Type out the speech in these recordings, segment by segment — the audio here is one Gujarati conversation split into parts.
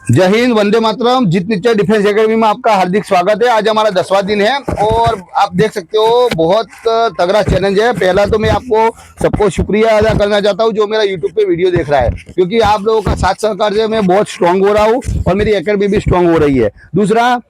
जय हिंद, वंदे मातरम। जीत निश्चय डिफेंस एकेडमी में आपका हार्दिक स्वागत है। आज हमारा 10वां दिन है और आप देख सकते हो बहुत तगड़ा चैलेंज है। पहला तो मैं आपको सबको शुक्रिया अदा करना चाहता हूँ जो मेरा यूट्यूब पे वीडियो देख रहा है, क्योंकि आप लोगों का साथ सहकार से मैं बहुत स्ट्रांग हो रहा हूँ और मेरी एकेडमी भी स्ट्रांग हो रही है। दूसरा,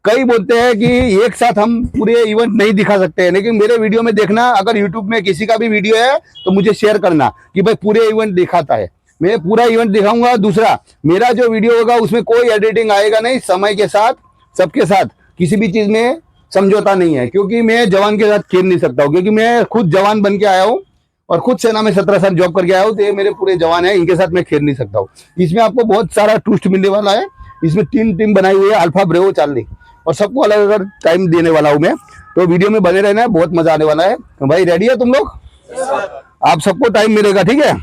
कई बोलते हैं कि एक साथ हम पूरे इवेंट नहीं दिखा सकते हैं, लेकिन मेरे वीडियो में देखना, अगर यूट्यूब में किसी का भी वीडियो है तो मुझे शेयर करना कि भाई पूरे इवेंट दिखाता है। मैं पूरा इवेंट दिखाऊंगा। दूसरा, मेरा जो वीडियो होगा उसमें कोई एडिटिंग आएगा नहीं। समय के साथ, सबके साथ किसी भी चीज में समझौता नहीं है, क्योंकि मैं जवान के साथ खेल नहीं सकता हूँ, क्योंकि मैं खुद जवान बन के आया हूँ और खुद सेना में 17 साल जॉब करके आया हूँ। तो ये मेरे पूरे जवान है, इनके साथ मैं खेल नहीं सकता हूँ। इसमें आपको बहुत सारा ट्विस्ट मिलने वाला है। इसमें 3 टीम बनाई हुई है, अल्फा, ब्रेवो, चार्ली, और सबको अलग अलग टाइम देने वाला हूँ मैं। तो वीडियो में बने रहना है, बहुत मजा आने वाला है। तो भाई रेडी है तुम लोग? आप सबको टाइम मिलेगा, ठीक है?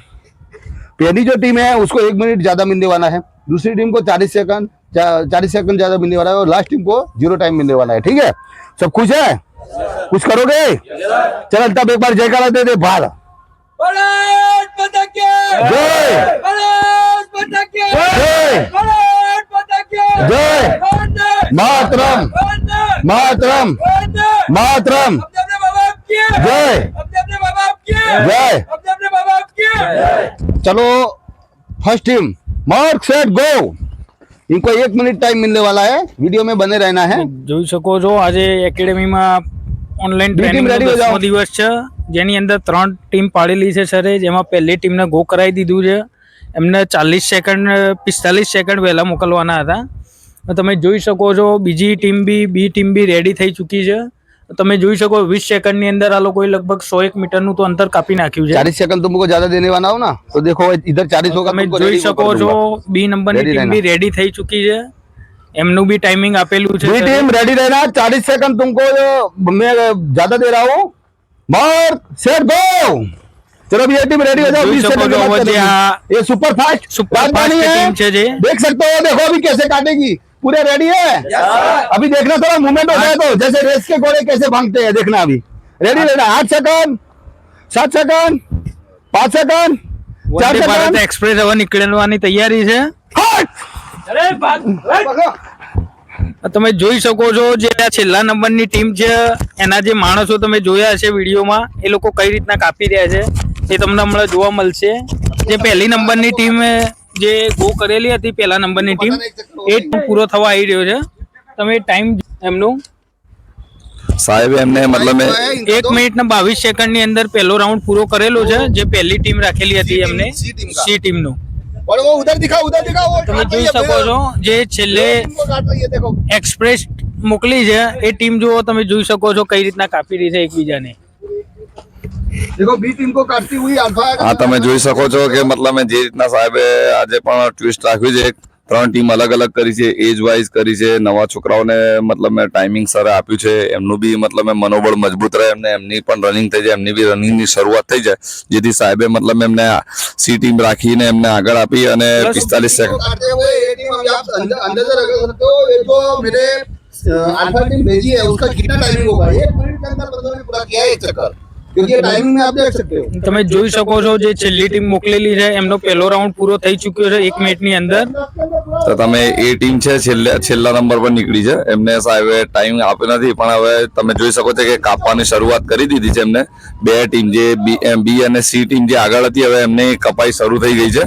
पहली जो टीम है उसको 1 मिनट ज्यादा मिलने वाला है, दूसरी टीम को 40 सेकंड ज्यादा मिलने वाला है, और लास्ट टीम को 0 टाइम मिलने वाला है। ठीक है, सब खुश है? कुछ करोगे? चल तब एक बार जयकारा दे दे। बाल जय मातरम, मातरम, मातरम, जय जय। चलो, first team, mark set go. इनको 1 मिनट टाइम मिलने वाला है, वीडियो में बने रहना है। જોઈ શકો છો આજે એકેડેમીમાં ઓનલાઈન ટ્રેનિંગ નો 10મો દિવસ છે, જેની અંદર 3 ટીમ પાડેલી છે સરે, જેમાં પહેલી ટીમને ગો કરાવી દીધું છે। એમને 40 સેકન્ડ 45 સેકન્ડ વહેલા મોકલવાના હતા। તમે જોઈ શકો છો બીજી ટીમ બી ટીમ બી રેડી થઈ ચૂકી છે। તમે જોઈ શકો 20 સેકન્ડ ની અંદર આ લોકોએ લગભગ 101 મીટર નું તો અંતર કાપી નાખ્યું છે। 40 सेकंड तुमको ज्यादा देने वाला हो ना, तो देखो इधर 40 होगा। તમે જોઈ શકો છો બી નંબરની ટીમ બી રેડી થઈ ચૂકી છે, એમનું બી टाइमिंग આપેલું છે। बी टीम रेडी रहना। 40 सेकंड तुमको मैं ज्यादा दे रहा हूँ। Mark set go. चलो भी ये टीम रेडी हो जाओ। 20 सेकंड के बाद ये सुपर फास्ट टीम છે જે देख सकते हो। देखो अभी कैसे काटेगी। पूरे रेडी है? अभी देखना, थोड़ा मूवमेंट हो जाए तो, जैसे रेस के घोड़े कैसे भागते हैं, देखना। अभी रेडी रहना। 8 second, 7 second, 5 second, 4 Vande Bharat second. Express હવે નીકળવાની તૈયારી છે। તમે જોઈ શકો છો જે આ છેલ્લા નંબરની ટીમ છે એના જે માણસો તમે જોયા હશે વિડીયોમાં, એ લોકો કઈ રીતના કાપી રહ્યા છે એ તમને હમણાં જોવા મળશે। જે પહેલી નંબરની ટીમ જે ગો કરેલી હતી, પહેલા નંબરની ટીમ, એ પૂરો થવા આવી રહ્યો છે। તમે ટાઈમ એમનું સાહેબ એમને મતલબ 1 મિનિટ ને 22 સેકન્ડ ની અંદર પહેલો રાઉન્ડ પૂરો કરેલો છે, જે પહેલી ટીમ રાખેલી હતી એમને સી ટીમનું। और वो उधर दिखाओ, उधर दिखाओ। वो તમે જોઈ શકો છો જે છેલ્લે देखो એક્સપ્રેસ મોકલી છે એ ટીમ જો તમે જોઈ શકો છો કઈ રીતના કાપી રહી છે એકબીજાને। देखो बी टीम को काटती हुई अल्फा। હા તમે જોઈ શકો છો કે મતલબ જે રીતના સાહેબે આજે પણ ટ્વિસ્ટ રાખ્યું છે। 3 ટીમ અલગ અલગ કરી છે, એજ વાઇઝ કરી છે। નવા છોકરાઓને મતલબ ટાઈમિંગ સર આપ્યું છે, એમનું બી મતલબ મનોબળ મજબૂત રહે, એમની પણ રનિંગ થઈ જાય, એમની બી રનિંગની શરૂઆત થઈ જાય, જેથી સાહેબે મતલબ એમને સી ટીમ રાખીને એમને આગળ આપી અને 45 સેકન્ડ काटते हुए ये टीम अभी आप अंदर से रख सकते हो। ये जो मेरे अल्फा टीम भेजी है उसका कितना टाइमिंग होगा? 1 मिनट के अंदर बंदों ने पूरा किया है 1 चक्कर, क्योंकि टाइमिंग में आप देख सकते हो। તમે જોઈ શકો છો જે છેલ્લી ટીમ મોકલેલી છે એમનો પહેલો રાઉન્ડ પૂરો થઈ ચુક્યો છે 1 મિનિટની અંદર। તો તમે એ ટીમ છે છેલ્લા નંબર પર નીકળી છે, એમને સાહેબે ટાઈમ આપ્યો નથી, પણ હવે તમે જોઈ શકો છો કે કાપવાની શરૂઆત કરી દીધી છે એમને। 2 ટીમ જે બી અને સી ટીમ જે આગળ હતી હવે એમની કપાઈ શરૂ થઈ ગઈ છે,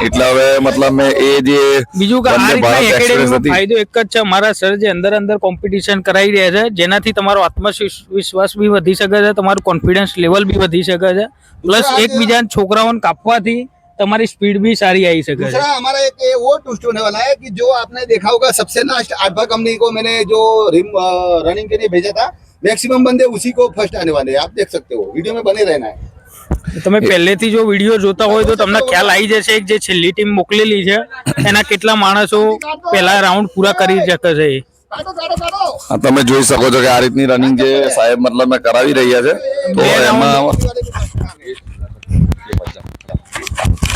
એટલે હવે મતલબ એ જે બીજું કે આ વંદે રીતના ભારત એક્સપ્રેસ એકેડેમીમાં હતી ફાયદો એક જ છે, અમારા સર જે અંદર કોમ્પિટિશન કરાવી રહ્યા છે, જેનાથી તમારો આત્મવિશ્વાસ બી વધી શકે છે, તમારું કોન્ફિડન્સ લેવલ બી વધી શકે છે, પ્લસ એકબીજા છોકરાઓને કાપવાથી તમારી स्पीड भी सारी आई सके। दूसरा हमारा एक वो ट्विस्ट होने वाला है कि जो आपने देखा होगा सबसे लास्ट अल्फा कंपनी को मैंने जो रनिंग के लिए भेजा था, मैक्सिमम बंदे उसी को फर्स्ट आने वाले हैं। आप देख सकते हो, वीडियो में बने रहना है। તમે પહેલેથી જો વિડીયો જોતા હોય તો તમને ખ્યાલ આવી જશે કે જે છેલ્લી ટીમ મોકલેલી છે એના કેટલા માણસો પહેલા રાઉન્ડ પૂરા કરી શકે છે। હા તમે જોઈ શકો છો કે આ રીતની રનિંગ જે સાહેબ મતલબ કરાવી રહ્યા છે, તો એમાં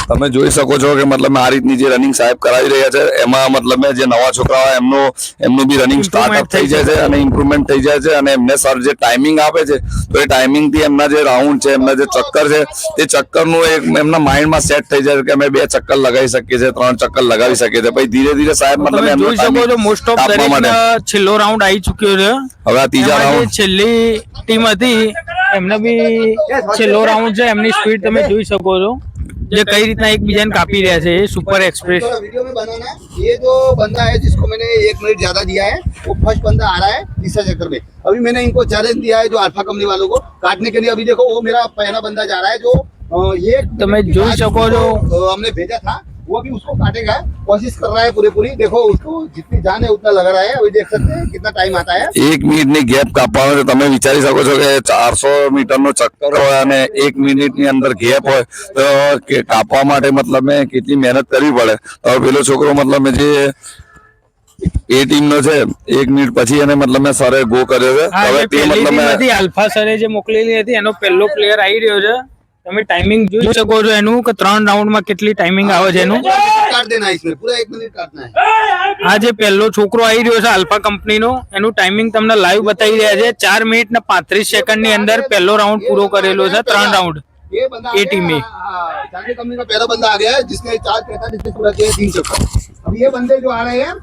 તમે જોઈ શકો છો કે મતલબ આ રીતની જે રનિંગ સાહેબ કરાવી રહ્યા છે એમાં મતલબ જે નવા છોકરાઓ એમનું બી રનિંગ સ્ટાર્ટઅપ થઈ જાય છે અને ઇમ્પ્રુવમેન્ટ થઈ જાય છે અને એમને સર જે ટાઈમિંગ આપે છે તો એ ટાઈમિંગ થી એમના જે રાઉન્ડ છે એમના જે ચક્કર છે તે ચક્કરનું એક એમના માઇન્ડમાં સેટ થઈ જાય કે અમે 2 ચક્કર લગાવી શકીએ છીએ 3 ચક્કર લગાવી શકીએ છીએ પછી ધીરે ધીરે સાહેબ મતલબ તમે જોઈ શકો છો મોસ્ટ ઓફ દરેક છેલ્લો રાઉન્ડ આવી ચૂક્યો છે. હવે આ ત્રીજા એમાં જે રાઉન્ડ છેલ્લી ટીમ હતી એમને બી છેલ્લો રાઉન્ડ છે એમની સ્પીડ તમે જોઈ શકો છો જે કઈ રીતના એકબીજાને કાપી રહ્યા છે. સુपर एक्सप्रेस वीडियो में बनाना ये जो बंदा है जिसको मैंने 1 मिनट ज्यादा दिया है वो फर्स्ट बंदा आ रहा है तीसरे चक्कर में. अभी मैंने इनको चैलेंज दिया है जो अल्फा कंपनी वालों को काटने के लिए. अभी देखो वो मेरा पहला बंदा जा रहा है जो ये તમે જોઈ શકો છો हमने भेजा था वो भी उसको काटेगा कोशिश कर रहा है पूरी. देखो उसको जितनी जान है उतना लगा रहा है. अभी देख सकते हैं कितना टाइम आता है. 1 મિનિટની ગેપ કાપવાનો છે. તમે વિચારી શકો છો કે 400 મીટરનો ચક્કર હોય અને 1 મિનિટની અંદર ગેપ હોય તો કે કાપવા માટે મતલબ કેટલી મહેનત કરવી પડે. હવે પેલો છોકરો મતલબ જે એ ટીમ નો છે 1 મિનિટ પછી એને મતલબ સરે ગો કર્યો છે. હવે તે મતલબ આલ્ફા સરે જે મોકલેલી હતી એનો પહેલો પ્લેયર આવી રહ્યો છે. તમે ટાઈમિંગ જોઈ શકો છો એનું કે 3 રાઉન્ડમાં કેટલી ટાઈમિંગ આવે છે એનું. काट देना है इसमें पूरा 1 मिनट काटना है. આ જે પહેલો છોકરો આવી રહ્યો છે આલ્ફા કંપનીનો એનું ટાઈમિંગ તમને લાઈવ બતાવી રહ્યા છે. 4 મિનિટ ને 35 સેકન્ડની અંદર પહેલો રાઉન્ડ પૂરો કરેલો છે 3 રાઉન્ડ. ये बंदा ये टीम में चार्ली कंपनी का पहला बंदा आ गया है जिसने 4:45 में पूरा किया 3 चक्कर. अब ये बंदे जो आ रहे हैं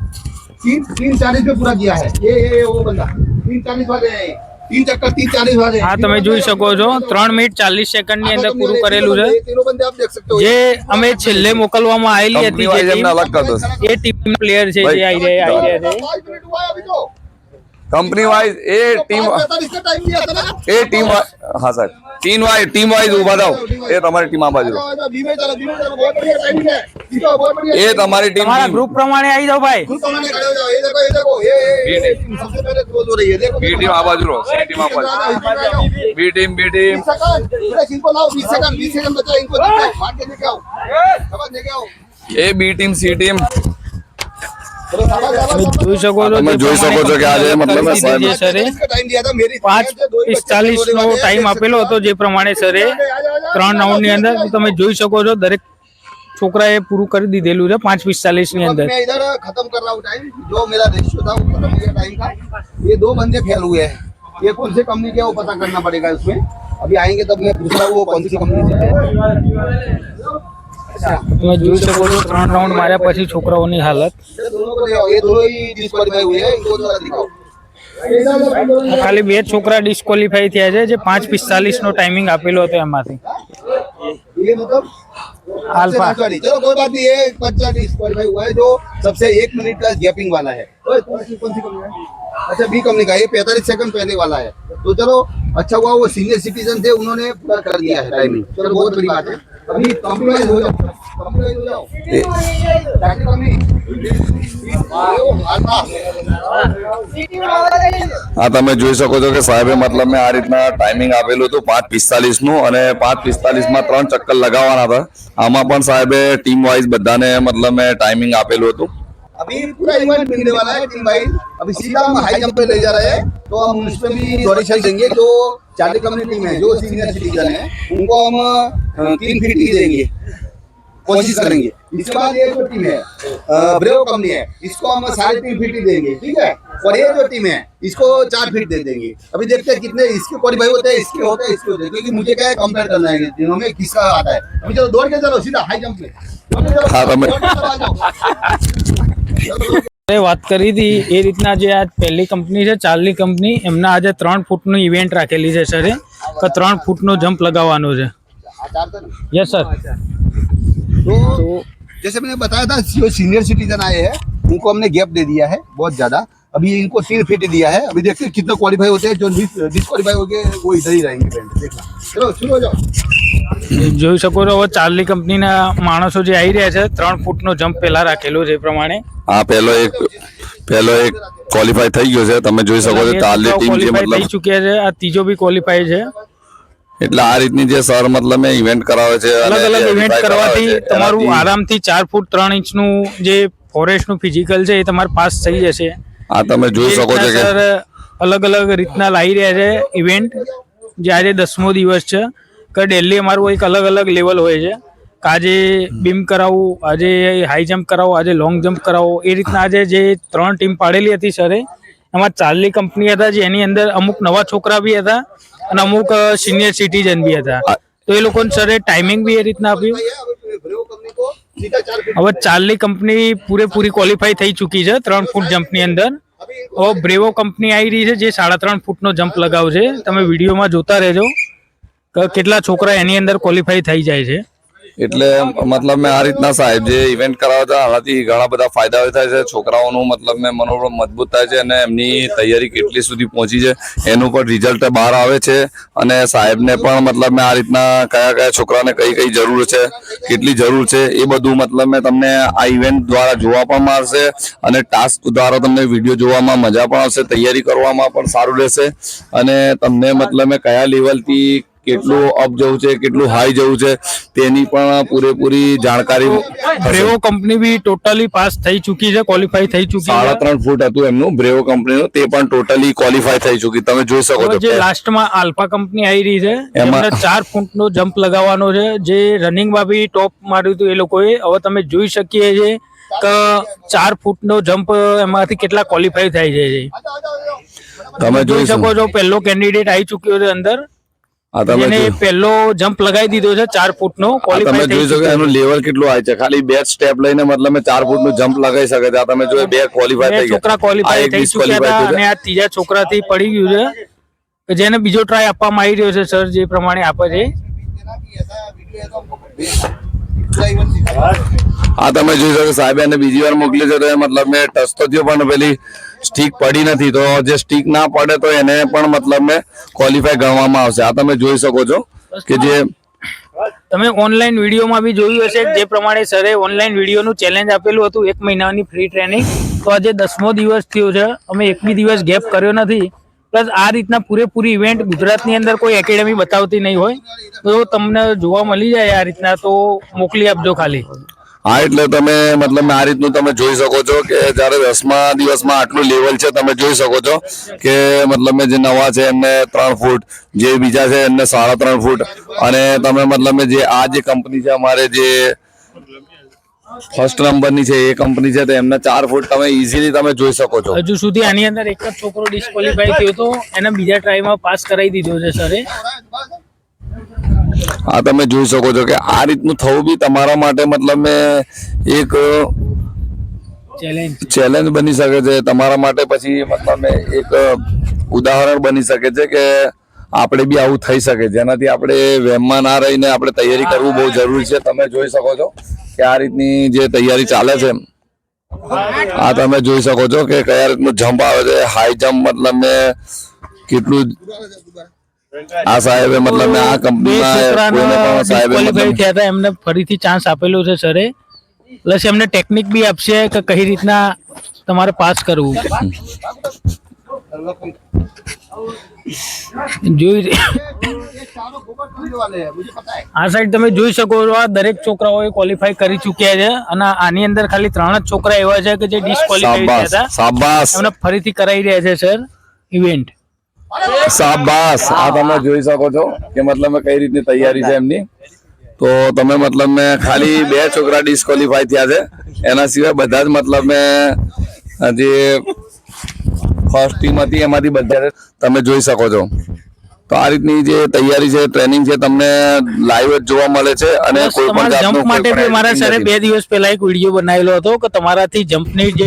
3:40 में पूरा किया है. ये वो बंदा 3:40 वाले हैं. 3 चक्कर 3:40 वाले. હા તમે જોઈ શકો છો 3 મિનિટ 40 સેકન્ડની અંદર પૂરું કરેલું છે. तीनों बंदे आप देख सकते हो. જે અમે છેલ્લે મોકલવામાં આવેલી હતી જે એમને અલગ કરી દો. એ ટીમ પ્લેયર છે જે આવી રહ્યા છે. 5 मिनट हुआ है अभी तो. કંપની વાઇઝ એ ટીમ 45 का टाइम दिया था ना. એ ટીમ હા સાહેબ ટીમ વાઇઝ ઉભા થાવ. એ તમારી ટીમ આ બાજુ રહો. धीमे चलो बहुत बढ़िया टाइमिंग है. जीतो बहुत बढ़िया. એ તમારી ટીમ તમારા ગ્રુપ પ્રમાણે આવી જાઓ ભાઈ. खुद कमाने खड़े हो जाओ. ये देखो ये सबसे पहले क्लोज हो रही है. देखो બી ટીમ આ બાજુ રહો. સી ટીમ આ બાજુ. બી ટીમ 20 सेकंड इनको लाओ. 20 सेकंड बचा. इनको दिखाओ. मार के लेके आओ. समझ लेके आओ. એ બી ટીમ સી ટીમ चलो તમે જોઈ શકો છો તમે જોઈ શકો છો કે આજે મતલબ સાહેબ જે સરે इसका टाइम दिया था मेरी 5:45 નો ટાઈમ આપેલો હતો જે પ્રમાણે સરે 3 રાઉન્ડની અંદર તમે જોઈ શકો છો દરેક છોકરાએ પૂરું કરી દીધેલું છે 5:45 ની અંદર. मैं इधर खत्म कर रहा हूँ टाइम. जो मेरा रेशियो था वो खत्म हो गया टाइम का. ये 2 बंदे फेल हुए हैं. ये कौन से कंपनी के है वो पता करना पड़ेगा इसमें. अभी आएंगे तब मैं पूछ रहा हूँ वो कौन सी कंपनी से है. તમે જોઈ શકો છો 3 રાઉન્ડ માર્યા પછી છોકરાઓની હાલત. ये दोनों को ले आओ. ये दोनों ही डिस्क्वालीफाई हुए हैं. इनको जरा दिखाओ. ખાલી 2 છોકરા ડિસ્ક્વોલિફાઈ થયા છે જે 5:45 નો ટાઈમિંग આપેલો હતો એમાંથી. ये मतलब अल्फा. चलो कोई बात नहीं. ये बच्चा डिस्क्वालीफाई हुआ है जो सबसे 1 मिनट का गैपिंग वाला है. कौन सी कंपनी है? अच्छा बी कंपनी का. ये 45 सेकंड पहले वाला है. तो चलो अच्छा हुआ वो सीनियर सिटीजन थे उन्होंने पूरा कर दिया है टाइमिंग. चलो बहुत बड़ी बात है. अभी कॉम्प्रोमाइज हो जाओ. कॉम्प्रोमाइज हो जाओ. હા તમે જોઈ શકો છો કે સાહેબે મતલબ આ રીતના ટાઈમિંગ આપેલું હતું 5:45 નું અને 5:45 માં 3 ચક્કર લગાવવાના હતા. આમાં પણ સાહેબે ટીમ વાઇઝ બધાને મતલબ ટાઈમિંગ આપેલું હતું. अभी पूरा इवेंट मिलने वाला है टीम वाइज. अभी सीधा हम हाई जंप पे ले जा रहे हैं तो हम उसमें भी डोनेशन देंगे. जो चार्ली कंपनी टीम है जो सीनियर सिटीजन है उनको हम 3 फीट ही देंगे. कोशिश करेंगे. इसके बाद ये जो टीम है ब्रेव कंपनी है इसको हम 3.5 फीट ही देंगे. ठीक है. और ये जो टीम है इसको 4 फीट दे देंगे. अभी देखते हैं कितने इसके क्वालिफाई होते हैं इसके होते हैं इसके होते हैं. क्योंकि मुझे क्या है कंपेयर करना है तीनों में किसका आता है. अभी चलो दौड़ के चलो सीधा हाई जंप में. हाँ, તમે વાત કરી હતી એ રીતના જે આ પહેલી કંપની છે ચાર્લી કંપની એમના આજે 3 ફૂટનું ઇવેન્ટ રાખેલી છે સરે કે 3 ફૂટનો જમ્પ લગાવવાનો છે. Yes sir. तो जैसे मैंने बताया था जो सीनियर सिटीजन आए हैं उनको हमने गैप दे दिया है बहुत ज्यादा. अभी इनको 3 फीट दिया है. अभी देखते हैं कितना क्वालिफाई होते हैं. जो डिस्क्वालीफाई हो गए वो इधर ही रहेंगे. देखना. चलो शुरू हो जाओ. જોઈ શકો છો હવે ચાર્લી કંપનીના માણસો જે આવી રહ્યા છે 3 ફૂટનો જમ્પ પહેલા રાખેલો છે એ પ્રમાણે. આ પહેલો એક ક્વોલિફાય થઈ ગયો છે. તમે જોઈ શકો છો ચાર્લી ટીમ જે ક્વોલિફાઈ થઈ મતલબ ચૂક્યા છે. આ ત્રીજો બી ક્વોલિફાઈ છે. એટલે આ રીતની જે સર મતલબ ઇવેન્ટ કરાવે છે અલગ અલગ ઇવેન્ટ verify કરવાથી કરાવે છે, તમારું એનાથી આરામથી 4 ફૂટ 3 ઇંચનું જે ફોરેસ્ટનું ફિઝિકલ છે એ તમારે પાસ થઈ જશે. આ તમે જોઈ શકો છો કે સર અલગ અલગ રીતના લાવી રહ્યા છે ઇવેન્ટ જે આજે 10મો દિવસ છે કે ડેલી અમારું એક અલગ અલગ લેવલ હોય છે કે આજે બીમ કરાવવું, આજે હાઈ જમ્પ કરાવો, આજે લોંગ જમ્પ કરાવો. એ રીતના આજે જે 3 ટીમ પાડેલી હતી સરે, એમાં ચાર્લી કંપની હતા, જેની અંદર અમુક નવા છોકરા બી હતા અને અમુક સિનિયર સિટીઝન બી હતા. તો એ લોકોને સરે ટાઈમિંગ બી એ રીતના આપ્યું. હવે ચાર્લી કંપની પૂરેપૂરી ક્વોલિફાઈ થઈ ચૂકી છે 3 ફૂટ જમ્પની અંદર. હવે બ્રેવો કંપની આવી રહી છે જે 3.5 ફૂટનો જમ્પ લગાવશે. તમે વિડીયોમાં જોતા રહેજો કે કેટલા છોકરા એની અંદર ક્વોલિફાઈ થઈ જાય છે. એટલે મતલબ મેં આ રીતના સાહેબ જે ઇવેન્ટ કરાવે છે આનાથી ઘણા બધા ફાયદાઓ થાય છે. છોકરાઓનું મતલબ મેં મનોબળ મજબૂત થાય છે અને એમની તૈયારી કેટલી સુધી પહોંચી છે એનું પણ રિઝલ્ટ બહાર આવે છે. અને સાહેબને પણ મતલબ મેં આ રીતના કયા કયા છોકરાને કઈ કઈ જરૂર છે, કેટલી જરૂર છે એ બધું મતલબ મેં તમને આ ઇવેન્ટ દ્વારા જોવા પણ મળશે અને ટાસ્ક દ્વારા તમને વિડીયો જોવામાં મજા પણ આવશે, તૈયારી કરવામાં પણ સારું રહેશે અને તમને મતલબ મેં કયા લેવલથી કેટલું અપ જવું છે, કેટલું હાઈ જવું છે તેની પણ પૂરેપૂરી જાણકારી. બ્રેવો કંપની બી ટોટલી પાસ થઈ ચૂકી છે, ક્વોલિફાઈ થઈ ચૂકી છે. 3.5 ફૂટ હતું એમનું બ્રેવો કંપનીનું, તે પણ ટોટલી ક્વોલિફાઈ થઈ ચૂકી. તમે જોઈ શકો છો જે લાસ્ટમાં આલ્ફા કંપની આવી રહી છે એમાં 4 ફૂટનો જમ્પ લગાવવાનો છે, જે રનિંગમાં બી ટોપ માર્યું હતું એ લોકોએ. હવે તમે જોઈ શકીએ છે કે 4 ફૂટનો જમ્પ એમાંથી કેટલા ક્વોલિફાઈ થાય છે. તમે જોઈ શકો છો પહેલો કેન્ડિડેટ આવી ચૂક્યો છે અંદર, જેને પહેલો જમ્પ લગાવી દીધો છે 4 ફૂટનો. તમે જોઈ શકો એનું લેવલ કેટલું આવે છે. ખાલી 2 સ્ટેપ લઈને મતલબ મેં 4 ફૂટનું જમ્પ લગાવી શકે છે. આ તમે જો 2 ક્વોલિફાઈ થઈ ગયા, છોકરા ક્વોલિફાઈ થઈ ચૂક્યા હતા અને આ ત્રીજા છોકરાથી પડી ગયું છે કે જેને બીજો ટ્રાય આપવામાં આવી રહ્યો છે સર જે પ્રમાણે આપે છે. આ તમે જોઈ શકો સાહેબ એને બીજી વાર મોકલી છે તો એ મતલબ મેં ટચ તો થયો પણ પેલી સ્ટીક પડી નથી. તો જે સ્ટીક ના પડે તો એને પણ મતલબ મેં ક્વોલિફાઈ ગણવામાં આવશે. આ તમે જોઈ શકો છો કે જે તમે ઓનલાઈન વિડીયોમાં બી જોયું હશે જે પ્રમાણે સરે ઓનલાઈન વિડીયોનું ચેલેન્જ આપેલું હતું 1 મહિનાની ફ્રી ટ્રેનિંગ. તો આજે 10મો દિવસ થયો છે, અમે એક બી દિવસ ગેપ કર્યો નથી. પ્લસ આ રીતના પૂરેપૂરી ઇવેન્ટ ગુજરાતની અંદર કોઈ એકેડેમી બતાવતી નહીં હોય, તો તમને જોવા મળી જાય આ રીતના તો મોકલી આપજો ખાલી. હા એટલે તમે મતલબ આ રીતનું તમે જોઈ શકો છો કે જયારે 10મા દિવસમાં આટલું લેવલ છે. તમે જોઈ શકો છો કે મતલબ જે નવા છે એમને 3 ફૂટ, જે બીજા છે એમને 3.5 ફૂટ અને તમે મતલબ જે આ જે કંપની છે અમારે જે ફર્સ્ટ નંબરની છે એ કંપની છે તો એમને 4 ફૂટ તમે ઇઝીલી તમે જોઈ શકો છો. હજુ સુધી આની અંદર એક જ છોકરો ડિસ્ક્વોલિફાઈ થયો હતો, એને બીજા ટ્રાયમાં પાસ કરાવી દીધો છે સરે. હા તમે જોઈ શકો છો કે આ રીતનું થવું બી તમારા માટે મતલબ મેં એક ચેલેન્જ બની શકે છે તમારા માટે. પછી મતલબ એક ઉદાહરણ બની શકે છે કે આપણે બી આવું થઈ શકે, જેનાથી આપણે વેમમાં ના રહીને આપણે તૈયારી કરવું બહુ જરૂરી છે. તમે જોઈ શકો છો કે આ રીતની જે તૈયારી ચાલે છે. આ તમે જોઈ શકો છો કે કયા રીતનું જમ્પ આવે છે, હાઈ જમ્પ મતલબ મેં કેટલું આ સાહેબે મતલબ આ કંપનીના ક્વોલિફાઈ થયા હતા એમને ફરીથી ચાન્સ આપેલો છે સરે. પ્લસ એમને ટેકનિક બી આપશે કે કઈ રીતના તમારે પાસ કરવું. જોઈ આ સાઈડ તમે જોઈ શકો છો આ દરેક છોકરાઓએ ક્વોલિફાઈ કરી ચૂક્યા છે અને આની અંદર ખાલી 3 જ છોકરા એવા છે કે જે ડિસ્ક્વોલિફાઈ થયા હતા. શાબાશ, એમને ફરીથી કરાવી રહ્યા છે સર ઇવેન્ટ. શાબાશ. આ તમે જોઈ શકો છો કે મતલબ કઈ રીતની તૈયારી છે એમની. તો તમે મતલબ મેં ખાલી 2 છોકરા ડિસ્ક્વોલિફાઈ થયા છે, એના સિવાય બધા જ મતલબ મેં જે ફર્સ્ટ ટીમ હતી એમાંથી બધા તમે જોઈ શકો છો. તો આ રીતની જે તૈયારી છે, ટ્રેનિંગ છે, તમને લાઈવ જ જોવા મળે છે અને કોઈ પણ જમ્પ માટે બી મારા સરે 2 દિવસ પહેલા એક વિડીયો બનાવેલો હતો કે તમારાથી જમ્પની જે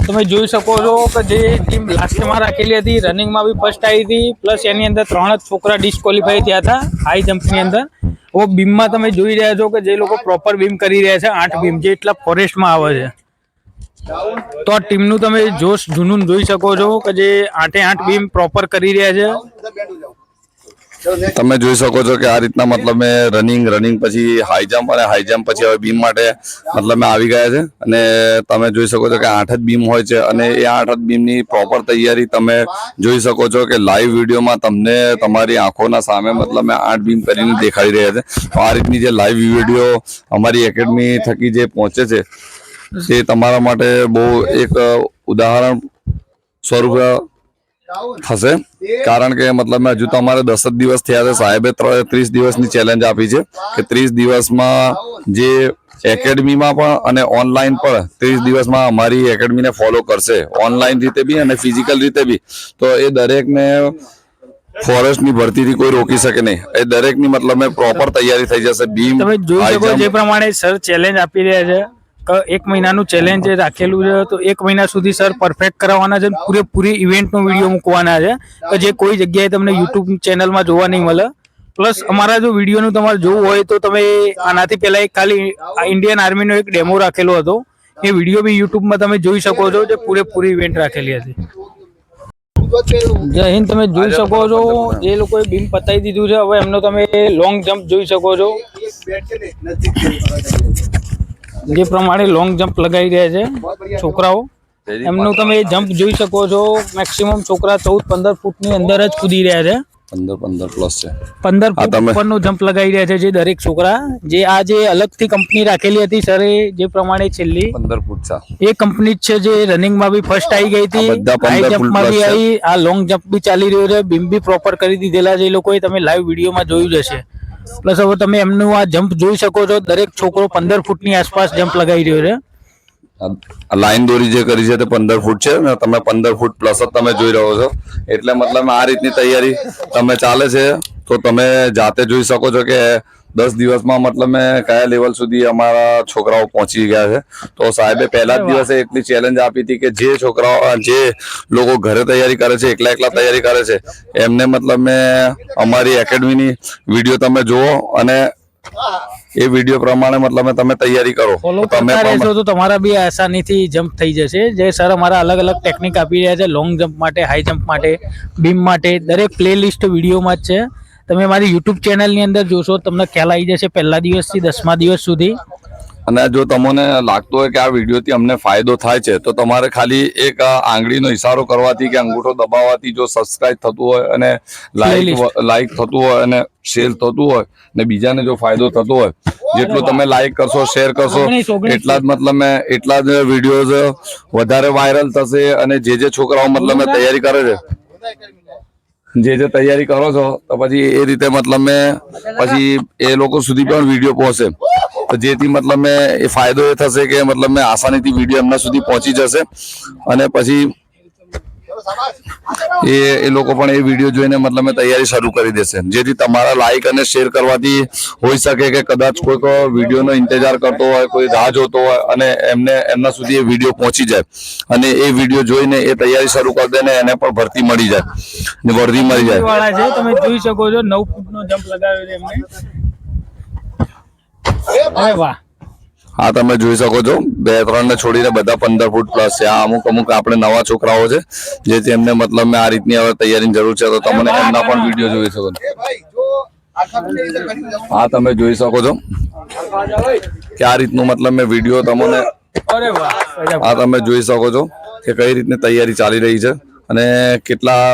તમે જોઈ શકો છો કે જે ટીમ લાસ્ટમાં રાખેલી હતી રનિંગમાં બી ફર્સ્ટ આવી હતી. પ્લસ એની અંદર 3 જ છોકરા ડિસ્ક્વોલિફાઈ થયા હતા હાઈ જમ્પની અંદર. હવે બીમમાં તમે જોઈ રહ્યા છો કે જે લોકો પ્રોપર બીમ કરી રહ્યા છે 8 બીમ જે એટલા ફોરેસ્ટમાં આવે છે. તો આ ટીમનું તમે જોશ જુનૂન જોઈ શકો છો કે જે 8 બીમ પ્રોપર કરી રહ્યા છે. તમે જોઈ શકો છો કે આ રીતના મતલબ મેં રનિંગ પછી હાઈ જમ્પ અને હાઈ જમ્પ પછી હવે બીમ માટે મતલબ મેં આવી ગયા છે અને તમે જોઈ શકો છો કે 8 જ બીમ હોય છે અને એ 8 જ બીમની પ્રોપર તૈયારી તમે જોઈ શકો છો કે લાઈવ વિડીયોમાં તમને તમારી આંખોના સામે મતલબ મેં 8 બીમ કરીને દેખાડી રહ્યા છે. તો આ રીતની જે લાઈવ વિડીયો અમારી એકેડમી થકી જે પહોંચે છે તે તમારા માટે બહુ એક ઉદાહરણ સ્વરૂપ થશે, કારણ કે મતલબ હજુ તો અમારે 10 જ દિવસ થયા છે. સાહેબે 30 દિવસની ચેલેન્જ આપી છે કે 30 દિવસમાં જે એકેડમીમાં પણ અને ઓનલાઈન પણ 30 દિવસમાં અમારી એકેડમીને ફોલો કરશે, ઓનલાઈન રીતે બી અને ફિઝિકલ રીતે બી. તો એ દરેકને ફોરેસ્ટની ભરતીથી કોઈ રોકી શકે નહીં. એ દરેકની મતલબ પ્રોપર તૈયારી થઈ જશે. બીમ, તમે જોઈ શકો જે પ્રમાણે સર ચેલેન્જ આપી રહ્યા છે કે 1 મહિનાનું ચેલેન્જ રાખેલું છે, તો 1 મહિના સુધી સર પરફેક્ટ કરાવવાના છે. પૂરેપૂરી ઇવેન્ટનો વિડીયો મૂકવાના છે કે જે કોઈ જગ્યાએ તમને યુટ્યુબ ચેનલમાં જોવા નહીં મળે. પ્લસ અમારા જો વિડીયોનું તમારે જોવું હોય તો તમે આનાથી પહેલા એક ખાલી ઇન્ડિયન આર્મીનો એક ડેમો રાખેલો હતો, એ વિડીયો બી યુટ્યુબમાં તમે જોઈ શકો છો. જે પૂરેપૂરી ઇવેન્ટ રાખેલી હતી. જય હિન્દ. તમે જોઈ શકો છો જે લોકોએ બીમ પતાવી દીધું છે. હવે એમનો તમે લોંગ જમ્પ જોઈ શકો છો. જે પ્રમાણે લોંગ જમ્પ લગાવી રહ્યા છે છોકરાઓ, એમનું તમે જમ્પ જોઈ શકો છો. મેક્સિમમ છોકરા 14-15 ફૂટની અંદર જ કૂદી રહ્યા છે. 15 પ્લસ છે. 15 ફૂટ ઉપરનો જમ્પ લગાવી રહ્યા છે જે દરેક છોકરા. જે આ જે અલગથી કંપની રાખેલી હતી સર, જે પ્રમાણે છેલ્લી 15 ફૂટ છે એ કંપની જ છે જે રનિંગમાં બી ફર્સ્ટ આવી ગઈ હતી, હાઈ જમ્પમાં બી આવી, આ લોંગ જમ્પ બી ચાલી રહ્યો છે. બીમ બી પ્રોપર કરી દીધેલા છે એ લોકોએ, તમે લાઈવ વિડીયોમાં જોયું જ હશે. પ્લસ હવે તમે એમનું આ જમ્પ જોઈ શકો છો. દરેક છોકરો 15 ફૂટની આસપાસ જમ્પ લગાવી રહ્યો છે. લાઈન દોરી જે કરી છે તે 15 ફૂટ છે ને તમે 15 ફૂટ પ્લસ જ તમે જોઈ રહ્યો છો. એટલે મતલબ આ રીતની તૈયારી તમે ચાલે છે. તો તમે જાતે જોઈ શકો છો કે 10 દિવસમાં મતલબ કયા લેવલ સુધી અમારા છોકરાઓ પહોંચી ગયા છે. તો સાહેબે પહેલા જ દિવસે એટલી ચેલેન્જ આપી હતી કે જે છોકરાઓ, જે લોકો ઘરે તૈયારી કરે છે, એકલા તૈયારી કરે છે, એમને મતલબ અમારી એકેડમીની વિડીયો તમે જુઓ અને એ વિડીયો પ્રમાણે મતલબ તમે તૈયારી કરો. તમે રહેશો તો તમારા બી આસાનીથી જમ્પ થઈ જશે. જે સર અમારા અલગ અલગ ટેકનિક આપી રહ્યા છે લોંગ જમ્પ માટે, હાઈ જમ્પ માટે, બીમ માટે. દરેક પ્લે લિસ્ટ વિડીયોમાં જ છે. તમે મારી યુટ્યુબ ચેનલની અંદર જોશો તમને ખ્યાલ આવી જશે પહેલા દિવસથી 10મા દિવસ સુધી. અને જો તમને લાગતું હોય કે આ વિડીયોથી અમને ફાયદો થાય છે તો તમારે ખાલી એક આંગળીનો ઇશારો કરવાથી કે અંગૂઠો દબાવવાથી જો સબસ્ક્રાઇબ થતું હોય અને લાઈક થતું હોય અને શેર થતું હોય ને બીજાને જો ફાયદો થતો હોય, જેટલું તમે લાઈક કરશો, શેર કરશો, એટલા જ મતલબ એટલા જ વિડીયોઝ વધારે વાયરલ થશે. અને જે છોકરાઓ મતલબ તૈયારી કરે છે, જે તૈયારી કરો છો, તો પછી એ રીતે મતલબ પછી એ લોકો સુધી પણ વિડીયો પહોંચે. તો જેથી મતલબ એ ફાયદો એ થશે કે મતલબ આસાનીથી વિડીયો એમના સુધી પહોંચી જશે. અને પછી એ લોકો પણ એ વિડીયો જોઈને મતલબ તૈયારી શરૂ કરી દેશે. જેથી તમારા લાઈક અને શેર કરવાથી હોઈ શકે કે કદાચ કોઈક વિડીયોનો ઇંતજાર કરતો હોય, કોઈ રાહ જોતો હોય અને એમના સુધી એ વિડીયો પહોંચી જાય અને એ વિડીયો જોઈને એ તૈયારી શરૂ કરી દે ને એને પણ ભરતી મળી જાય ને વર્દી મળી જાય. તમે જોઈ શકો છો 9 ફૂટનો જમ્પ લગાવ્યો છે એમને. અરે વાહ. હા, તમે જોઈ શકો છો 2-3 ને છોડીને બધા 15 ફૂટ પ્લસ છે. આ અમુક આપણે નવા છોકરાઓ છે જેથી એમને મતલબ આ રીતની હવે તૈયારીની જરૂર છે. તો તમે એમના પણ વિડીયો જોઈ શકો છો. હા, તમે જોઈ શકો છો કે આ રીતનું મતલબ વિડીયો તમને, આ તમે જોઈ શકો છો કે કઈ રીતની તૈયારી ચાલી રહી છે અને કેટલા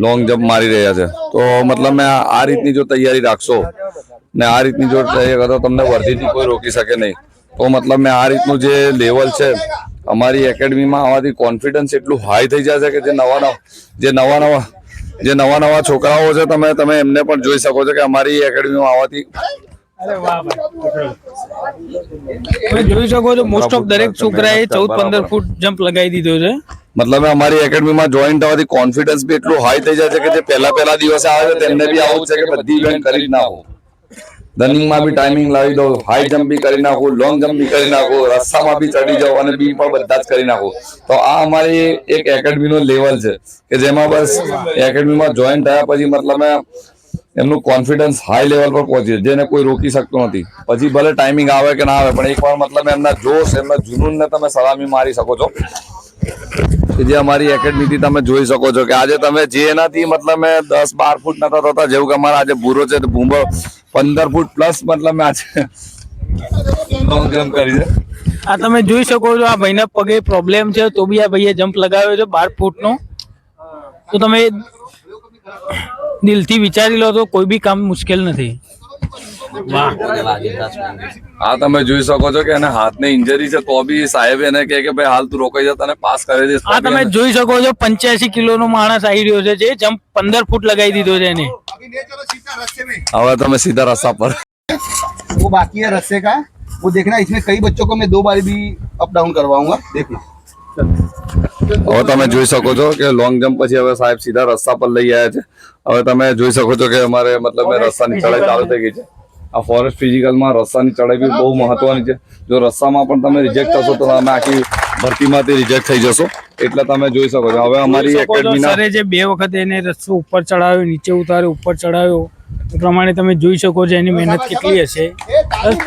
લોંગ જમ્પ મારી રહ્યા છે. તો મતલબ આ રીતની જો તૈયારી રાખશો ને આ રીતની જો તૈયારી કરો તમને વર્ધીથી કોઈ રોકી શકે નહીં. તો મતલબ આ રીતનું જે લેવલ છે અમારી એકેડમીમાં આવવાથી કોન્ફિડન્સ એટલું હાઈ થઈ જશે કે જે નવા છોકરાઓ છે તમે એમને પણ જોઈ શકો છો કે અમારી એકેડમીમાં આવવાથી. તમે જોઈ શકો છો મોસ્ટ ઓફ દરેક છોકરાએ 14-15 ફૂટ જમ્પ લગાવી દીધો છે. મતલબ અમારી એકેડમીમાં જોઈન થવાથી કોન્ફિડન્સ બી એટલું હાઈ થઈ જાય છે કે જે પહેલા દિવસે આવે છે તેમને બી આવું છે કે બધી ઇવેન્ટ કરી જ નાખો. રનિંગમાં બી ટાઈમિંગ લાવી દો, હાઈ જમ્પ બી કરી નાખો, લોંગ જમ્પ બી કરી નાખો, રસ્તામાં બી ચડી જાઓ અને બી પણ બધા જ કરી નાખો. તો આ અમારી એક એકેડમીનો લેવલ છે કે જેમાં બસ એકેડમીમાં જોઈન થયા પછી મતલબ એમનું કોન્ફિડન્સ હાઈ લેવલ પર પહોંચે જેને કોઈ રોકી શકતો નથી. પછી ભલે ટાઈમિંગ આવે કે ના આવે પણ એકવાર મતલબ એમના જોશ, એમના જુનૂનને તમે સલામી મારી શકો છો કે જે અમારી એકેડમીથી તમે જોઈ શકો છો કે આજે તમે જે એનાથી મતલબ 10-12 ફૂટ નતા થતા, જેવું કે અમારા આજે ભૂરો છે તો ભૂંબો 15 ફૂટ પ્લસ મતલબ આજે લોંગ જમ્પ કરી છે. આ તમે જોઈ શકો છો આ ભાઈના પગે પ્રોબ્લેમ છે તો બી આ ભાઈએ જમ્પ લગાવ્યો છે 12 ફૂટનો. તો તમે દિલથી વિચારી લો તો કોઈ બી કામ મુશ્કેલ નથી. હા તમે જોઈ શકો છો કે એને હાથને ઇન્જરી છે તો બી સાહેબ એને કહે કે ભાઈ હાલ તું રોકાઈ જા તને પાસ કરી દઈશ. આ તમે જોઈ શકો છો 85 કિલોનો માણસ આવી રહ્યો છે જે જમ્પ 15 ફૂટ લગાવી દીધો છે એને. હવે તમે સીધા રસ્તા પર. वो बाकी है रस्से का, वो देखना इसमें कई बच्चों को मैं 2 बार भी अप डाउन करवाऊंगा. देखो હવે તમે જોઈ શકો છો કે લોંગ જમ્પ પછી હવે સાહેબ સીધા રસ્તા પર લઈ આવ્યા છે. હવે તમે જોઈ શકો છો કે અમારે મતલબ રસ્તાની ચડાઈ ચાલુ થઈ ગઈ છે. આ ફોરેસ્ટ ફિઝિકલમાં રસ્તાની ચડાઈ બી બહુ મહત્વની છે. જો રસ્તામાં પણ તમે રિજેક્ટ થશો તો તમે આખી ભરતીમાંથી રિજેક્ટ થઈ જશો. એટલે તમે જોઈ શકો છો હવે અમારી એકેડમીના સરે જે 2 વખત એને રસ્તો ઉપર ચડાવ્યો, નીચે ઉતાર્યો, ઉપર ચડાવ્યો, એ પ્રમાણે તમે જોઈ શકો છો એની મહેનત કેટલી હશે.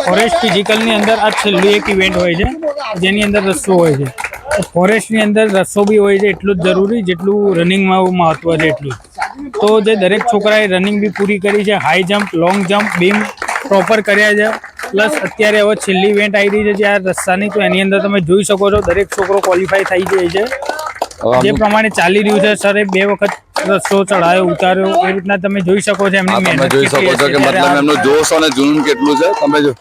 ફોરેસ્ટ ફિઝિકલની અંદર આ છેલ્લું એક ઇવેન્ટ હોય છે જેની અંદર રસ્તો હોય છે. ફોરેસ્ટની અંદર રસ્તો બી હોય છે એટલું જ જરૂરી જેટલું રનિંગમાં મહત્વ છે એટલું જ. તો જે દરેક છોકરાએ રનિંગ બી પૂરી કરી છે, high jump, long jump, beam proper કર્યા છે. પ્લસ અત્યારે હવે છેલ્લી ઇવેન્ટ આવી રહી છે જે આ રસ્તાની, તો એની અંદર તમે જોઈ શકો છો દરેક છોકરો ક્વોલિફાય થઈ જાય છે. જે પ્રમાણે ચાલી રહ્યું છે સરે 2 વખત રસ્તો ચડાયો, ઉતાર્યો, એ રીતના તમે જોઈ શકો છો એમની તમે મહેનત જોઈ શકો છો કે મતલબ એમનો જોશ અને જુનૂન કેટલું છે. તમે જો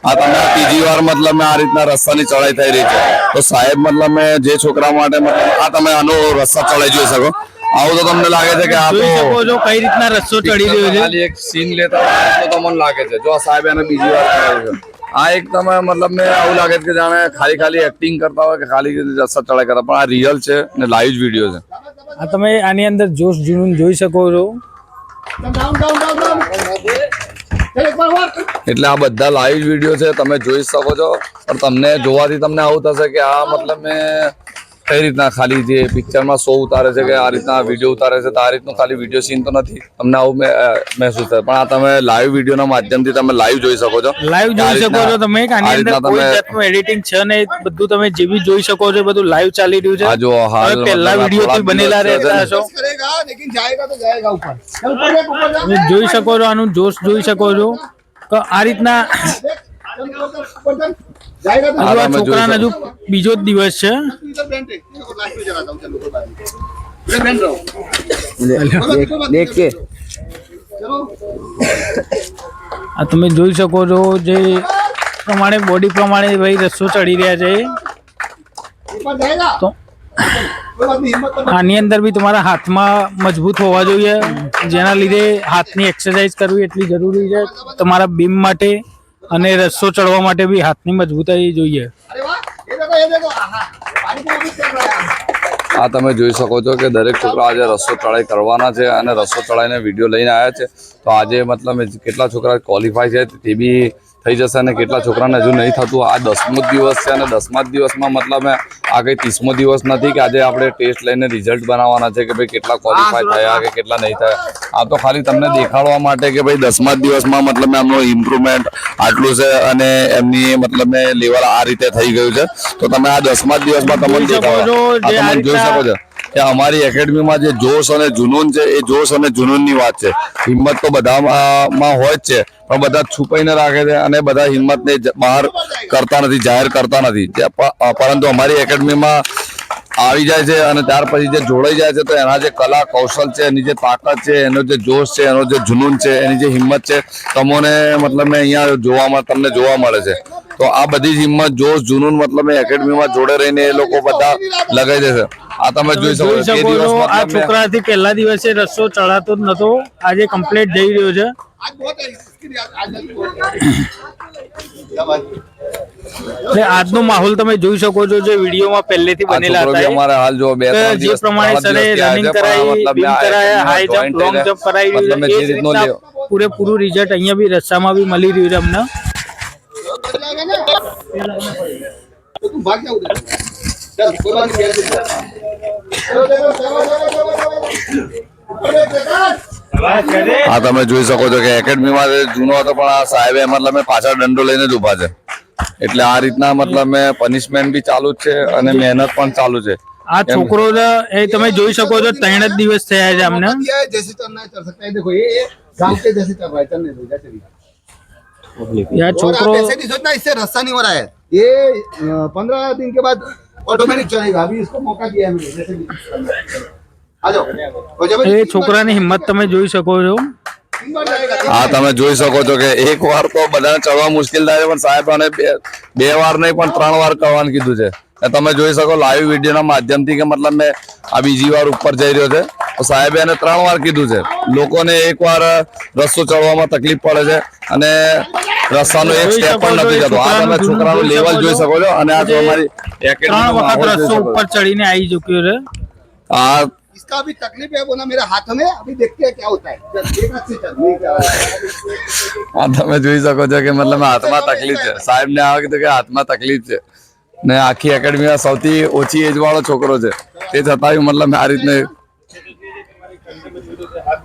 આ તમે ત્રીજી વાર મતલબ આ રીતના રસ્તાની ચડાઈ થઈ રહી છે તો સાહેબ મતલબ જે છોકરા માટે મતલબ આ તમે આનો રસ્તા ચડાઈ જોઈ શકો. આવું તો તમને લાગે છે કે આ જોઈ શકો છો કઈ રીતના રસ્તો ચડી રહ્યો છે. ખાલી એક સીન લેતા હોય તો તમને લાગે છે. જો આ સાહેબ એને બીજી વાર ચડાવ્યું છે. આ એક તમે મતલબ મેં આવું લાગે છે કે જાણે ખાલી એક્ટિંગ કરતા હોય કે ખાલી રસ્તા ચડાઈ કરતા, પણ આ રિયલ છે ને લાઈવ જ વિડીયો છે. આ તમે આની અંદર જોશ જુનૂન જોઈ શકો છો. એટલે આ બધા લાઈવ વિડીયો છે તમે જોઈ શકો છો. પણ તમને જોવાથી તમને આવું થશે કે આ મતલબ મેં કઈ રીતના ખાલી જે પિક્ચરમાં શો ઉતારે છે કે આ રીતના વિડીયો ઉતારે છે તો આ રીતનું ખાલી વિડીયો સીન તો નથી. તમને આવું મહેસૂસ થાય, પણ આ તમે લાઈવ વિડીયોના માધ્યમથી તમે લાઈવ જોઈ શકો છો. લાઈવ જોઈ શકો છો તમે કે આની અંદર કોઈ જાતનું એડિટિંગ છે ને બધું તમે જે બી જોઈ શકો છો બધું લાઈવ ચાલી રહ્યું છે. આ જો હાલ પહેલા વિડીયો થી બનેલા રહેતા હશો. लेकिन जाएगा तो जाएगा ऊपर. चल ऊपर देख, ऊपर जा. તમે જોઈ શકો છો આનું જોશ જોઈ શકો છો કે આ રીતના ऊपर चल. जाएगा तो હજુ આ છોકરાને હજુ બીજો જ દિવસ છે. इधर बैंड है. देखो लास्ट में जलाता हूं. चलो ऊपर बात. इधर बैंड रहो. देख के चलो. આ તમે જોઈ શકો છો જે પ્રમાણે બોડી પ્રમાણે ભાઈ રસ્તો ચડી રહ્યા છે. ऊपर जाएगा તો कोई बात नहीं. हिम्मत तो આની અંદર બી તમારા હાથમાં મજબૂત હોવા જોઈએ જેના લીધે હાથની એક્સરસાઇઝ કરવી એટલી જરૂરી છે તમારા બીમ માટે અને રસ્તો ચડવા માટે બી હાથની મજબૂતાઈ જોઈએ. अरे वाह. ये देखो, ये देखो. आहा. पानी को भी चल रहा है. આ તમે જોઈ શકો છો કે દરેક છોકરા આજે રસ્તો ચડાઈ કરવાના છે અને રસ્તો ચડાઈને વિડીયો લઈને આવ્યા છે. તો આજે મતલબ કેટલા છોકરા ક્વોલિફાય છે તે બી થઈ જશે અને કેટલા છોકરાને હજુ નહીં થતું. આ 10મો દિવસ છે અને 10મા જ દિવસમાં મતલબ આ કઈ 30મો દિવસ નથી કે આજે આપણે ટેસ્ટ લઈને રિઝલ્ટ બનાવવાના છે કે ભાઈ કેટલા ક્વોલિફાય થયા કે કેટલા નહીં થયા. આ તો ખાલી તમને દેખાડવા માટે કે ભાઈ 10મા જ દિવસમાં મતલબ એમનો ઇમ્પ્રુવમેન્ટ આટલું છે અને એમની મતલબ લેવલ આ રીતે થઈ ગયું છે. તો તમે આ 10મા જ દિવસમાં તમને દેખાડો તમે જોઈ શકો છો કે અમારી એકેડમીમાં જે જોશ અને જુનૂન છે એ જોશ અને જુનૂનની વાત છે. હિંમત તો બધામાં હોય જ છે પણ બધા છુપાઈને રાખે છે અને બધા હિંમતને બહાર કરતા નથી, જાહેર કરતા નથી. પરંતુ અમારી એકેડમીમાં આવી જાય છે અને ત્યાર પછી જે જોડાઈ જાય છે તો એના જે કલા કૌશલ છે, એની જે તાકાત છે, એનો જે જોશ છે, એનો જે જુનૂન છે, એની જે હિંમત છે તમને મતલબ અહીંયા તમને જોવા મળે છે. તો આ બધી જ હિંમત, જોશ, જુનૂન મતલબ એકેડમીમાં જોડે રહીને એ લોકો બધા લગાઈ દેશે. આ તમે જોઈ શકો છો. આ છોકરાથી પહેલા દિવસે રસ્તો ચડાતો જ નતો, આજે કમ્પ્લીટ જઈ રહ્યો છે. आज बहुत है इसके लिए. आज बहुत है. क्या बात. એટલે આજનો માહોલ તમે જોઈ શકો છો જે વિડીયોમાં પહેલેથી બનેલા હતા અમારે હાલ જો જે પ્રમાણે સરે રનિંગ કરાવી, બીમ કરાયા, હાઈ જમ્પ, લોંગ જમ્પ કરાવી રહ્યું છે. એ જ રીતના પૂરેપૂરું રિઝલ્ટ અહીંયા બી રસ્તામાં બી મળી રહ્યું છે અમને. तो तुम भाग जाओ उधर. चल कोई बात नहीं. चलो देखो, હા તમે જોઈ શકો છો કે એકેડમીમાં જૂનો હતો પણ આ સાહેબે મતલબ પાછળ દંડો લઈને જ ઉભા છે. એટલે આ રીતના મતલબ પનિશમેન્ટ બી ચાલુ જ છે અને મહેનત પણ ચાલુ છે. આ છોકરો એ તમે જોઈ શકો છો 3 જ દિવસ થયા છે અમને. जैसे चलना है चल सकता है. देखो ये गांव के जैसे चल रहा है. चलने दो जैसे भी. યા છોકરો ऐसे नहीं सोचना इससे रास्ता नहीं हो रहा है. ये 15 दिन के बाद ऑटोमेटिक चलेगा. अभी इसको मौका दिया है मैंने. जैसे भी आ जाओ. એ છોકરાની હિંમત તમે જોઈ શકો છો. હા તમે જોઈ શકો છો કે એક વાર તો બધાને ચડવા મુશ્કેલ થાય છે, પણ સાહેબ આને બે વાર નહીં પણ 3 વાર કરવાનું કીધું છે. તમે જોઈ શકો લાઈવ વિડીયોના માધ્યમથી કે મતલબ મેં આ બીજી વાર ઉપર જઈ રહ્યો છે, તો સાહેબે એને 3 વાર કીધું છે. લોકોને એક વાર રસ્તો ચડવામાં તકલીફ પડે છે અને રસ્તાનો એક સ્ટેપ પણ નથી જતો. આ તમે છોકરાનું લેવલ જોઈ શકો છો અને આ તો અમારી 3 વખત રસ્તો ઉપર ચડીને આવી ચૂક્યો છે. આ इसका अभी तकलीफ है वो ना मेरे हाथ में, अभी देखते हैं क्या होता है. एक हाथ से चल नहीं क्या આ તમે જોઈ શકો છો કે મતલબ હાથમાં તકલીફ છે. સાહેબ ને આ કીધું કે હાથમાં તકલીફ છે ને આખી એકેડમીમાં સૌથી ઓછી એજ વાળો છોકરો છે, તે છતાં મતલબ આ રીતને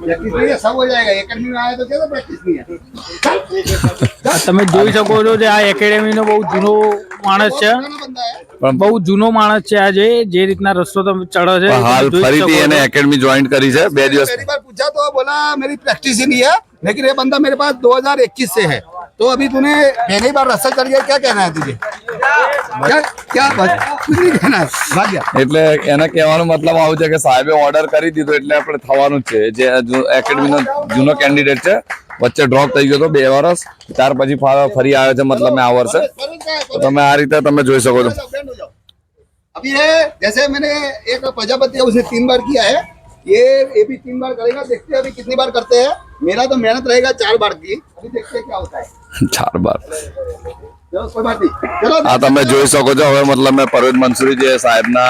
प्रैक्टिस नहीं है, सब हो जाएगा. एकेडमी में आया तो क्या प्रैक्टिस नहीं है. તમે જોઈ શકો છો કે આ એકેડેમીનો બહુ જૂનો માણસ છે, बंदा है. પણ બહુ જૂનો માણસ છે. આજે જે રીતના રસ્તો તમે ચડો છે હાલ જોઈ ફરીથી શકો એને છો. એકેડમી જોઈન કરી છે 2 દિવસ. पहली बार पूछा तो बोला मेरी प्रैक्टिस ही नहीं है, लेकिन ये बंदा मेरे पास 2021 से है. तो अभी तूने पहली बार रास्ता चढ़ गया, क्या कहना है तुझे? क्या क्या कुछ नहीं कहना है, भाग गया. એટલે એને કહેવાનો મતલબ આવું છે કે સાહેબે ઓર્ડર કરી દીધો એટલે આપણે થવાનું જ છે. જે એકેડમીનો જૂનો કેન્ડિડેટ છે, વચ્ચે ડ્રોપ થઈ ગયો તો 2 વર્ષ, ત્યાર પછી ફરી આવ્યો છે મતલબ આ વર્ષે. તો તમે આ રીતે તમે જોઈ શકો છો. अभी ये जैसे मैंने एक प्रजापति है उसने 3 बार किया है, ये भी 3 बार करेगा. देखते हैं अभी कितनी बार करते हैं. मेरा तो मेहनत रहेगा 4 बार की. अभी देखते हैं क्या होता है. 4 બાર. चलो कोई बात नहीं, चलो આ તમે જોઈ શકો છો. હવે મતલબ મેં પરવેઝ મંસૂરી જે સાહેબના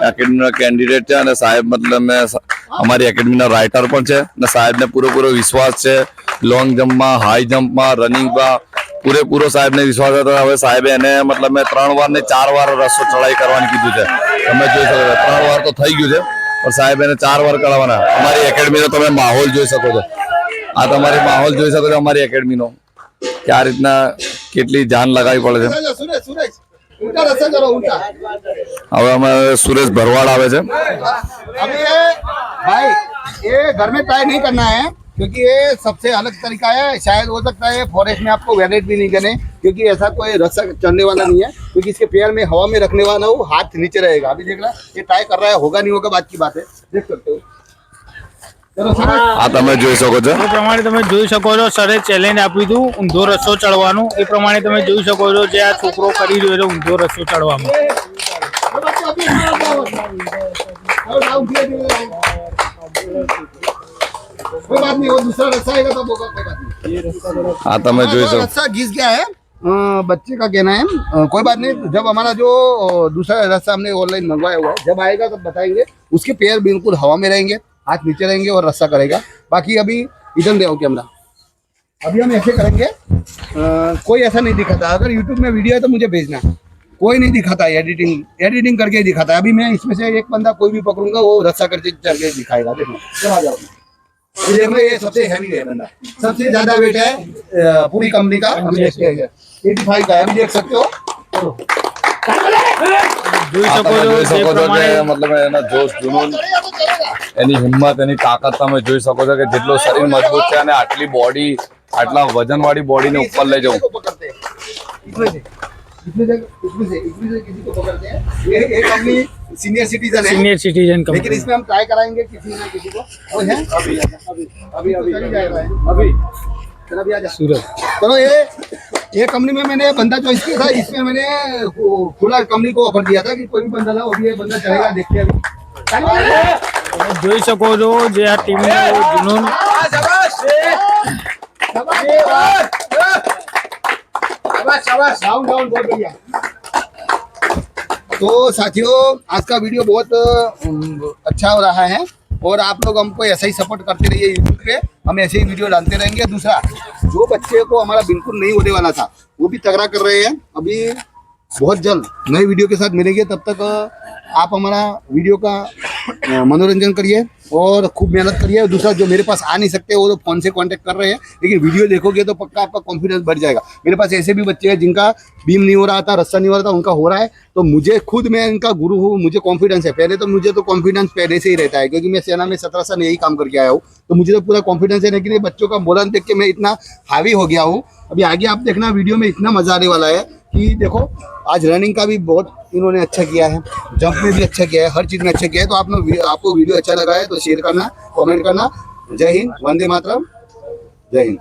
એકેડમીના કેન્ડિડેટ છે અને સાહેબ મતલબ મેં અમારી એકેડમીના રાઇટર પણ છે અને સાહેબને પૂરેપૂરો વિશ્વાસ છે. લોંગ જમ્પમાં, હાઈ જમ્પમાં, રનિંગમાં પૂરેપૂરો સાહેબને વિશ્વાસ હતો. હવે સાહેબે એને મતલબ મેં 3 વાર ને 4 વાર રસ્તો ચડાઈ કરવાનું કીધું છે. તમે જોઈ શકો છો 3 વાર તો થઈ ગયું છે, પણ સાહેબ એને 4 વાર કરાવવાના. અમારી એકેડમીનો તમે માહોલ જોઈ શકો છો. આ તમારી માહોલ જોઈ શકો છો અમારી એકેડમીનો કે આ રીતના કેટલી જાન લગાવી પડે છે. सुरेश सुरेश उल्टा रास्ता चलो, उल्टा. હવે અમે સુરેશ ભરવાડ આવે છે. अभी ये भाई ये घर में ट्राई नहीं करना है, क्योंकि ये सबसे अलग तरीका है. शायद हो सकता है फॉरेस्ट में आपको वैलिड भी नहीं करने, क्योंकि ऐसा कोई रास्ता चढ़ने वाला नहीं है, क्योंकि इसके पैर में हवा में रखने वाला वो हाथ नीचे रहेगा. अभी देख रहा ये ट्राई कर रहा है, होगा नहीं होगा बात की बात है, देख सकते हो. चलो सुरेश આ તમે જોઈ શકો છો. એ પ્રમાણે તમે જોઈ શકો છો સરે ચેલેન્જ આપ્યું હતું ઊંધો રસ્તો ચડવાનું. એ પ્રમાણે તમે જોઈ શકો છો જે આ છોકરો કરી રહ્યો છે ઊંધો રસ્તો ચડવામાં. कोई बात नहीं, वो दूसरा रास्ता आएगा तब होगा, कोई बात नहीं. આ તમે જોઈ શકો. रास्ता घिस गया है, बच्चे का कहना है. कोई बात नहीं, जब हमारा जो दूसरा रास्ता हमने ऑनलाइन मंगवाया हुआ है जब आएगा तब बताएंगे. उसके पैर बिल्कुल हवा में रहेंगे, हाथ नीचे रहेंगे और रास्ता करेगा. बाकी अभी इधर ले आओ कैमरा. अभी हम ऐसे करेंगे. कोई ऐसा नहीं दिखाता. अगर यूट्यूब में वीडियो है तो मुझे भेजना. कोई नहीं दिखाता, एडिटिंग करके ही दिखाता है. अभी मैं इसमें से एक बंदा कोई भी पकड़ूंगा वो रास्ता करके चल के दिखाएगा. देखो चला जाओ. ये देखो ये सबसे हैवी है बंदा, सबसे ज्यादा वेट है पूरी कंपनी का. हम देखते हैं 85 का है, अभी देख सकते हो. જોઈ આ શકો તમે છો જોઈ જે શકો છો કે પ્રમાણે મતલબ એના જોશ જુનૂન, એની હિંમત, એની તાકાત તમે જોઈ શકો છો કે જેટલો શરીર મજબૂત છે અને આટલી બોડી, આટલા વજનવાળી બોડીને ઉપર લઈ જવું. पकड़ते हैं इसमें से किसी को पकड़ते हैं. ये कंपनी सीनियर सिटीजन है, સિનિયર સિટીઝન लेकिन કંપની. इसमें हम ट्राई कराएंगे किसी ना किसी को. और है अभी चली जाएगा है. अभी चलो अभी आजा. સુરત चलो ये कंपनी में मैंने बंदा चॉइस किया था. इसमें मैंने खुला कंपनी को ऑफर दिया था कि कोई भी बंदा लाओ. अभी ये बंदा चलेगा, देखते हैं अभी. તમે જોઈ શકો છો જે આ ટીમનો જુનૂન. डाउन डाउन बहुत बढ़िया. तो साथियों आज का वीडियो बहुत अच्छा हो रहा है और आप लोग हमको ऐसा ही सपोर्ट करते रहिए यूट्यूब पे. हम ऐसे ही वीडियो डालते रहेंगे. दूसरा जो बच्चे को हमारा बिल्कुल नहीं होने वाला था वो भी तगड़ा कर रहे हैं. अभी बहुत जल्द नए वीडियो के साथ मिलेंगे. तब तक आप हमारा वीडियो का मनोरंजन करिए और खूब मेहनत करिए. दूसरा जो मेरे पास आ नहीं सकते वो तो फ़ोन से कांटेक्ट कर रहे हैं, लेकिन वीडियो देखोगे तो पक्का आपका कॉन्फिडेंस बढ़ जाएगा. मेरे पास ऐसे भी बच्चे हैं जिनका बीम नहीं हो रहा था, रास्ता नहीं हो रहा था, उनका हो रहा है. तो मुझे खुद, मैं इनका गुरु हूँ, मुझे कॉन्फिडेंस है. पहले तो मुझे तो कॉन्फिडेंस पहले से ही रहता है क्योंकि मैं सेना में 17 साल यही काम करके आया हूँ. तो मुझे तो पूरा कॉन्फिडेंस है. लेकिन ये बच्चों का बोलन देख के मैं इतना हावी हो गया हूँ. अभी आगे आप देखना वीडियो में इतना मजा आने वाला है कि देखो. आज रनिंग का भी बहुत इन्होंने अच्छा किया है, जंप में भी अच्छा किया है, हर चीज़ में अच्छा किया है. तो आपको वीडियो अच्छा लगा है तो शेयर करना, कमेंट करना. जय हिंद, वंदे मातरम. જય હિન્દ.